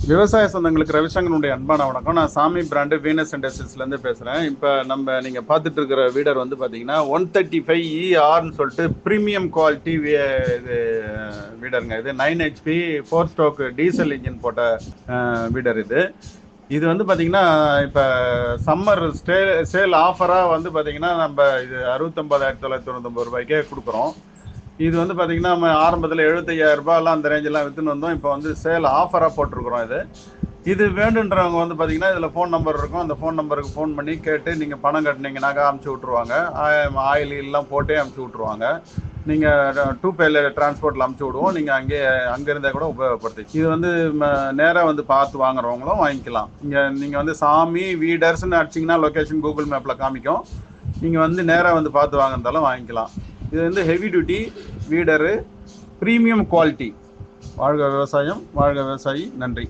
விவசாய சொந்தங்களுக்கு ரவிசங்கரனுடைய அன்பான வணக்கம். நான் சாமி பிராண்டு வீனஸ் இண்டஸ்ட்ரீஸ்லேருந்து பேசுகிறேன். இப்போ நீங்கள் பார்த்துட்டு இருக்கிற வீடர் வந்து பார்த்தீங்கன்னா 135ERன்னு சொல்லிட்டு ப்ரீமியம் குவாலிட்டி இது வீடருங்க. இது 9 HP 4 ஸ்ட்ரோக் டீசல் இன்ஜின் போட்ட வீடர் இது. இது வந்து பார்த்தீங்கன்னா இப்போ சம்மர் சேல் ஆஃபராக வந்து பார்த்தீங்கன்னா நம்ம இது 69,999 ரூபாய்க்கே கொடுக்குறோம். இது வந்து பார்த்தீங்கன்னா நம்ம ஆரம்பத்தில் 75,000 ரூபாயெல்லாம் அந்த ரேஞ்செல்லாம் விற்றுன்னு வந்தோம். இப்போ வந்து சேல் ஆஃபராக போட்டிருக்கிறோம். இது வேண்டுன்றவங்க வந்து பார்த்தீங்கன்னா இதில் ஃபோன் நம்பர் இருக்கும். அந்த ஃபோன் நம்பருக்கு ஃபோன் பண்ணி கேட்டு நீங்கள் பணம் கட்டினீங்கன்னாக்கா அமுச்சு விட்ருவாங்க. ஆயில் எல்லாம் போட்டே அமுச்சு விட்ருவாங்க. நீங்கள் 2 டிரான்ஸ்போர்ட்டில் அமுச்சு விடுவோம். நீங்கள் அங்கேருந்தே கூட உபயோகப்படுத்தி இது வந்து நேராக வந்து பார்த்து வாங்குறவங்களும் வாங்கிக்கலாம். நீங்கள் வந்து சாமி வீடர்ஸ்ன்னு அடிச்சிங்கன்னா லொக்கேஷன் கூகுள் மேப்பில் காமிக்கும். நீங்கள் வந்து நேராக வந்து பார்த்து வாங்கினாலும் வாங்கிக்கலாம். இது வந்து heavy duty weeder, premium quality. வாழ்க விவசாயம், வாழ்க விவசாயி. நன்றி.